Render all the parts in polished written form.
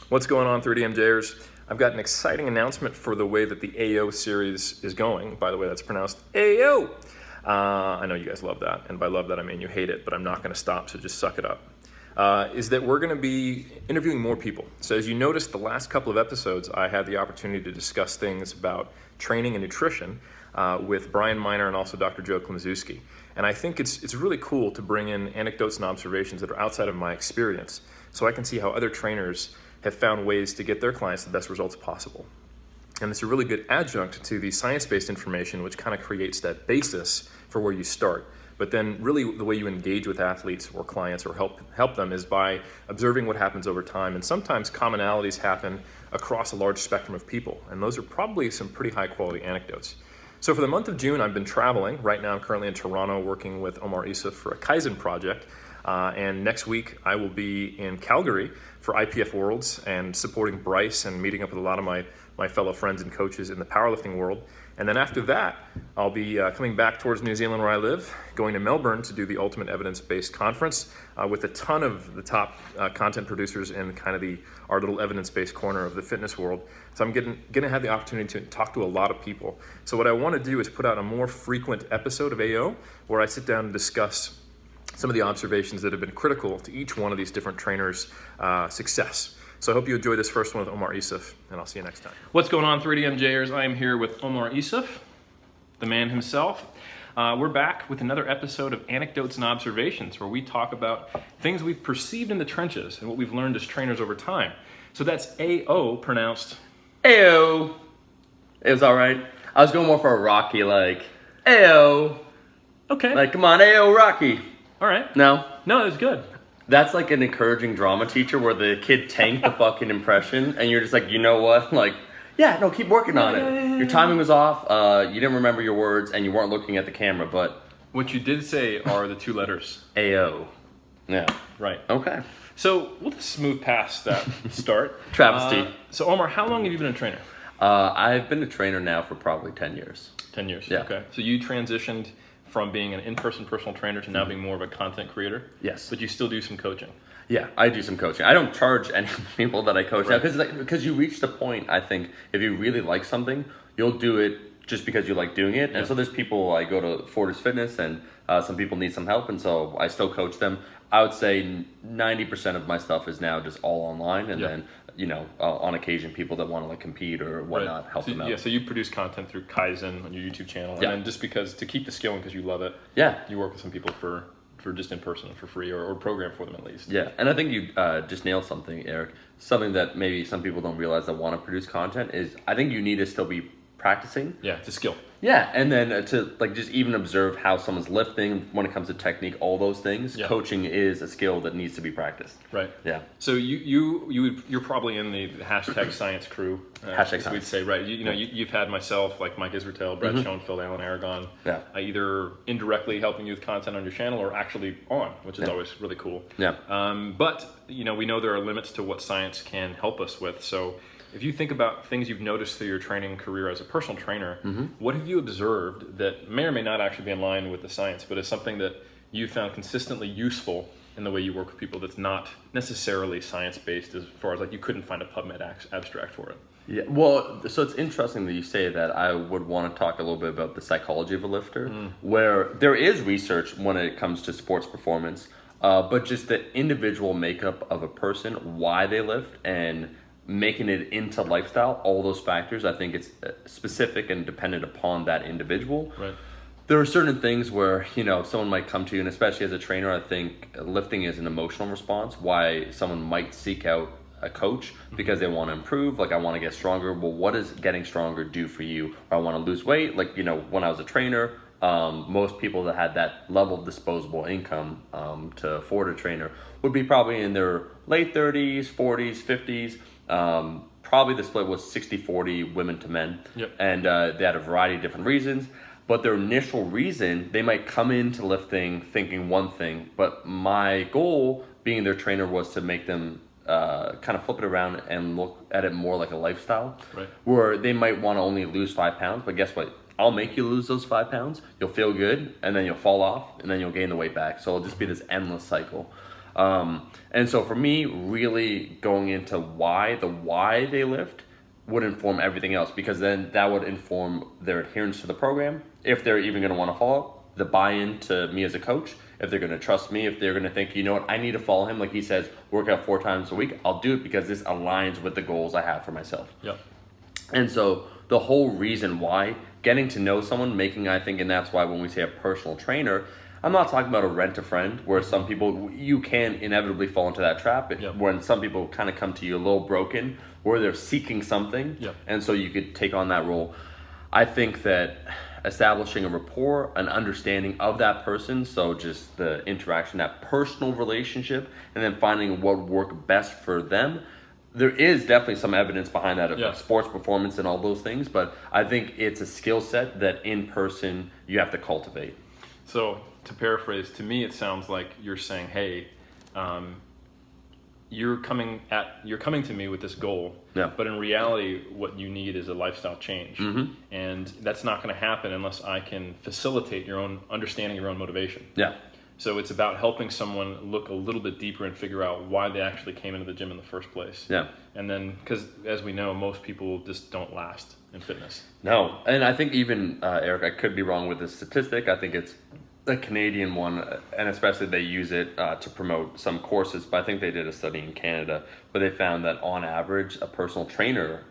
What's going on, 3DMJers? I've got an exciting announcement for the way that the AO series is going. By the way, that's pronounced AO. I know you guys love that, and by love that I mean you hate it, but I'm not going to stop, so just suck it up. Is that we're going to be interviewing more people. So as you noticed, the last couple of episodes, I had the opportunity to discuss things about training and nutrition with Brian Miner and also Dr. Joe Klimaszewski. And I think it's really cool to bring in anecdotes and observations that are outside of my experience, so I can see how other trainers have found ways to get their clients the best results possible. And it's a really good adjunct to the science-based information, which kind of creates that basis for where you start. But then really the way you engage with athletes or clients or help them is by observing what happens over time. And sometimes commonalities happen across a large spectrum of people. And those are probably some pretty high quality anecdotes. So for the month of June, I've been traveling. Right now I'm currently in Toronto working with Omar Isuf for a Kaizen project. And next week I will be in Calgary for IPF Worlds and supporting Bryce and meeting up with a lot of my fellow friends and coaches in the powerlifting world. And then after that, I'll be coming back towards New Zealand where I live, going to Melbourne to do the Ultimate Evidence-Based Conference with a ton of the top content producers in kind of our little evidence-based corner of the fitness world. So I'm going to have the opportunity to talk to a lot of people. So what I want to do is put out a more frequent episode of AO where I sit down and discuss some of the observations that have been critical to each one of these different trainers' success. So I hope you enjoy this first one with Omar Isuf, and I'll see you next time. What's going on, 3DMJers? I am here with Omar Isuf, the man himself. We're back with another episode of Anecdotes and Observations, where we talk about things we've perceived in the trenches and what we've learned as trainers over time. So that's AO pronounced Ayo. It was all right. I was going more for a Rocky, like, Ayo. Okay. Like, come on, Ayo, Rocky. All right. No, it was good. that's like an encouraging drama teacher where the kid tanked the fucking impression, and you're just like, you know what? Like, yeah, no, keep working on it. Yeah. Your timing was off. You didn't remember your words, and you weren't looking at the camera. But What you did say are the two letters. Ayo. Yeah. Right. Okay. So we'll just move past that start. Travesty. So Omar, how long have you been a trainer? I've been a trainer now for probably 10 years. 10 years. Yeah. Okay. So you transitioned from being an in-person personal trainer to now being more of a content creator? Yes. But you still do some coaching? Yeah, I do some coaching. I don't charge any people that I coach now because you reach the point, I think, if you really like something, you'll do it just because you like doing it. Yeah. And so there's people, I go to Fortis Fitness, and some people need some help, and so I still coach them. I would say 90% of my stuff is now just all online, and then, on occasion, people that want to like compete or whatnot, help them out. Yeah, so you produce content through Kaizen on your YouTube channel, and then just because, to keep the skill and because you love it, you work with some people for just in person for free or program for them at least. Yeah, and I think you just nailed something, Eric. Something that maybe some people don't realize that want to produce content is I think you need to still be practicing. Yeah, it's a skill. Yeah, and then to like just even observe how someone's lifting when it comes to technique, all those things. Yeah. Coaching is a skill that needs to be practiced. Right. Yeah. So you're probably in the hashtag science crew. Hashtag science. We'd say, right. You've had myself, like Mike Israel, Brett Schoenfeld, Alan Aragon. Yeah. Either indirectly helping you with content on your channel or actually on, which is always really cool. Yeah. But we know there are limits to what science can help us with. So if you think about things you've noticed through your training career as a personal trainer, what have you observed that may or may not actually be in line with the science, but is something that you found consistently useful in the way you work with people that's not necessarily science-based, as far as like you couldn't find a PubMed abstract for it? Yeah, well, so it's interesting that you say that. I would want to talk a little bit about the psychology of a lifter, where there is research when it comes to sports performance, but just the individual makeup of a person, why they lift, and making it into lifestyle, all those factors, I think it's specific and dependent upon that individual. Right. There are certain things where, someone might come to you, and especially as a trainer, I think lifting is an emotional response, why someone might seek out a coach because they want to improve, like I want to get stronger. Well, what does getting stronger do for you? Or I want to lose weight. Like, when I was a trainer, most people that had that level of disposable income to afford a trainer would be probably in their late 30s, 40s, 50s. Probably the split was 60-40 women to men. Yep. And they had a variety of different reasons. But their initial reason, they might come into lifting thinking one thing. But my goal, being their trainer, was to make them kind of flip it around and look at it more like a lifestyle. Right. Where they might want to only lose 5 pounds, but guess what? I'll make you lose those 5 pounds. You'll feel good, and then you'll fall off, and then you'll gain the weight back. So it'll just be this endless cycle. And so for me, really going into the why they lift would inform everything else, because then that would inform their adherence to the program, if they're even going to want to follow, the buy-in to me as a coach, if they're going to trust me, if they're going to think, you know what, I need to follow him. Like he says, work out 4 times a week. I'll do it because this aligns with the goals I have for myself. Yep. And so the whole reason why, getting to know someone, I think, and that's why when we say a personal trainer, I'm not talking about a rent-a-friend, where some people, you can inevitably fall into that trap. Yep. When some people kind of come to you a little broken, where they're seeking something, Yep. and so you could take on that role. I think that establishing a rapport, an understanding of that person, so just the interaction, that personal relationship, and then finding what would work best for them. There is definitely some evidence behind that of sports performance and all those things, but I think it's a skill set that in person you have to cultivate. So to paraphrase, to me it sounds like you're saying, hey, you're coming to me with this goal, but in reality what you need is a lifestyle change. Mm-hmm. And that's not going to happen unless I can facilitate your own understanding, your own motivation. So it's about helping someone look a little bit deeper and figure out why they actually came into the gym in the first place. And then, because as we know, most people just don't last in fitness. No, and I think even, Eric, I could be wrong with this statistic. I think it's the Canadian one, and especially they use it to promote some courses, but I think they did a study in Canada where they found that on average, a personal trainer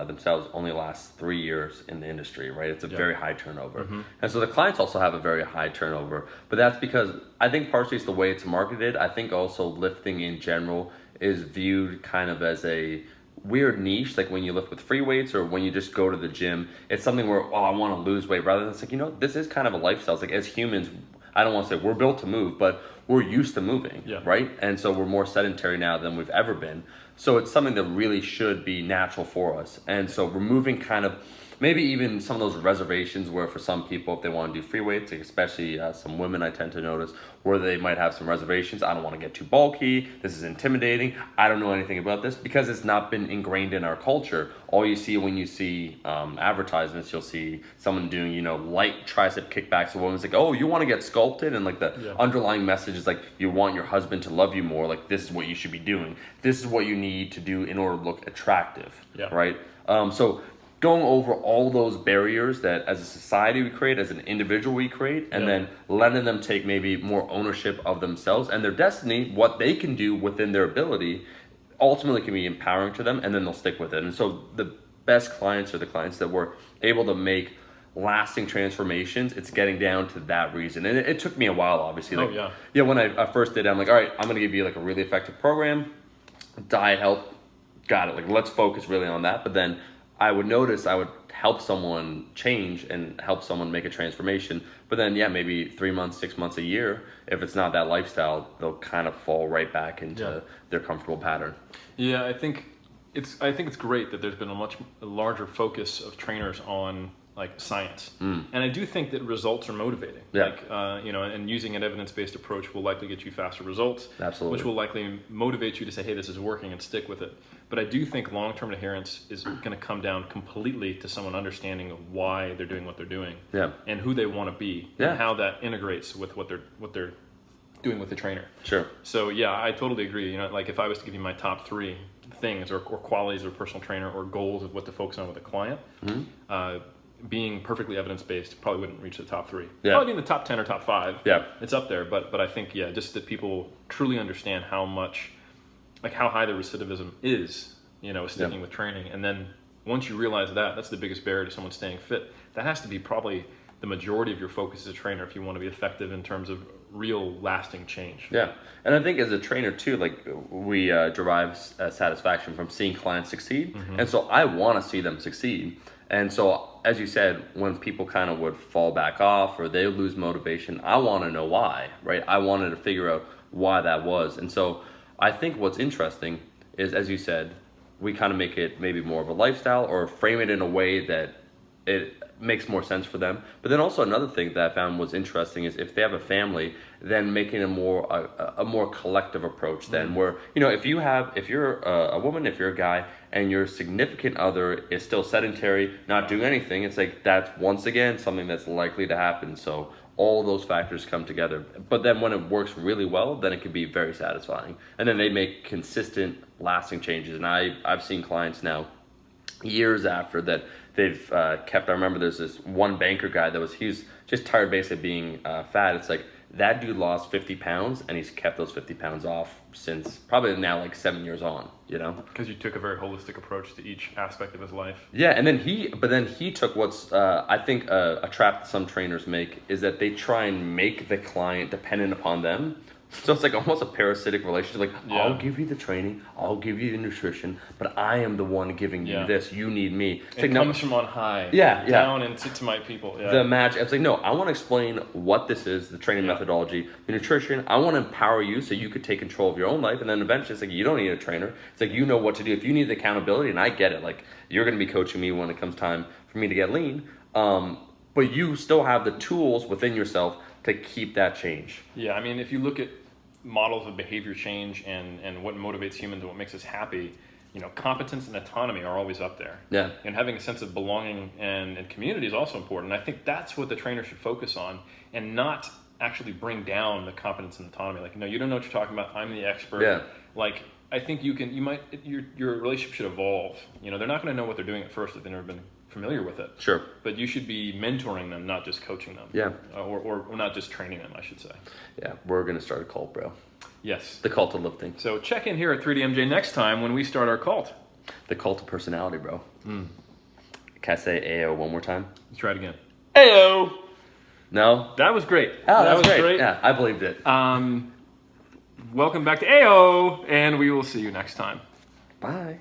themselves only lasts 3 years in the industry, right? It's a very high turnover. Mm-hmm. And so the clients also have a very high turnover, but that's because I think partially it's the way it's marketed. I think also lifting in general is viewed kind of as a weird niche, like when you lift with free weights or when you just go to the gym, it's something where, oh, I want to lose weight, rather than it's like, you know, this is kind of a lifestyle. It's like, as humans, I don't want to say we're built to move, but we're used to moving, right? And so we're more sedentary now than we've ever been. So it's something that really should be natural for us. And so removing kind of maybe even some of those reservations where for some people, if they want to do free weights, especially some women I tend to notice, where they might have some reservations. I don't want to get too bulky. This is intimidating. I don't know anything about this, because it's not been ingrained in our culture. All you see when you see advertisements, you'll see someone doing, you know, light tricep kickbacks. A woman's like, oh, you want to get sculpted? And like the underlying message is like, you want your husband to love you more. Like, this is what you should be doing. This is what you need to do in order to look attractive, right? So going over all those barriers that as a society we create, as an individual we create, and then letting them take maybe more ownership of themselves and their destiny, what they can do within their ability, ultimately can be empowering to them, and then they'll stick with it. And so the best clients are the clients that were able to make lasting transformations. It's getting down to that reason. And it took me a while, obviously. Like, when I first did it, I'm like, all right, I'm going to give you like a really effective program, diet help, got it. Like, let's focus really on that. But then I would notice I would help someone change and help someone make a transformation. But then, maybe 3 months, 6 months, a year, if it's not that lifestyle, they'll kind of fall right back into their comfortable pattern. Yeah, I think it's great that there's been a much larger focus of trainers on like science. And I do think that results are motivating. Like, and using an evidence-based approach will likely get you faster results. Absolutely. Which will likely motivate you to say, hey, this is working, and stick with it. But I do think long-term adherence is going to come down completely to someone understanding why they're doing what they're doing, and who they want to be, and how that integrates with what they're doing with the trainer. Sure. So I totally agree. You know, like if I was to give you my top 3 things or qualities of a personal trainer or goals of what to focus on with a client, being perfectly evidence-based probably wouldn't reach the top 3. Probably be in the top 10 or top 5. It's up there, but I think just that people truly understand how much, like how high the recidivism is, sticking with training. And then once you realize that, that's the biggest barrier to someone staying fit. That has to be probably the majority of your focus as a trainer if you want to be effective in terms of real lasting change. And I think as a trainer too, like we derive satisfaction from seeing clients succeed. And so I want to see them succeed. And so, as you said, when people kind of would fall back off or they lose motivation, I want to know why, right? I wanted to figure out why that was. And so I think what's interesting is, as you said, we kind of make it maybe more of a lifestyle or frame it in a way that it makes more sense for them. But then also another thing that I found was interesting is if they have a family, then making a more collective approach then where, if you're a woman, if you're a guy and your significant other is still sedentary, not doing anything, it's like that's once again something that's likely to happen. So all those factors come together. But then when it works really well, then it can be very satisfying. And then they make consistent, lasting changes. And I've seen clients now, years after that, they've kept. I remember there's this one banker guy he was just tired basically of being fat. It's like that dude lost 50 pounds and he's kept those 50 pounds off since probably now like 7 years on, you know? Because you took a very holistic approach to each aspect of his life. Yeah, and then he took what's, I think a trap that some trainers make is that they try and make the client dependent upon them. So it's like almost a parasitic relationship. Like, Yeah. I'll give you the training, I'll give you the nutrition, but I am the one giving you Yeah. this. You need me. It's It like, comes from on high. Yeah, yeah. Down into to my people. Yeah. the match. It's like, no, I want to explain what this is, the training methodology, the nutrition. I want to empower you so you could take control of your own life. And then eventually it's like, you don't need a trainer. It's like, you know what to do. If you need the accountability, and I get it, like you're going to be coaching me when it comes time for me to get lean. But you still have the tools within yourself to keep that change. Yeah, I mean, if you look at models of behavior change and what motivates humans and what makes us happy, you know, competence and autonomy are always up there. Yeah. And having a sense of belonging and community is also important. And I think that's what the trainer should focus on and not actually bring down the competence and autonomy. Like, no, you don't know what you're talking about. I'm the expert. Yeah. Like, I think your relationship should evolve. You know, they're not going to know what they're doing at first if they've never been familiar with it. Sure. But you should be mentoring them, not just coaching them. Yeah. Or not just training them, I should say. Yeah, we're going to start a cult, bro. Yes. The cult of lifting. So check in here at 3DMJ next time when we start our cult. The cult of personality, bro. Can I say AO one more time? Let's try it again. AO! No? That was great. Oh, that was great. Yeah, I believed it. Welcome back to AO, and we will see you next time. Bye.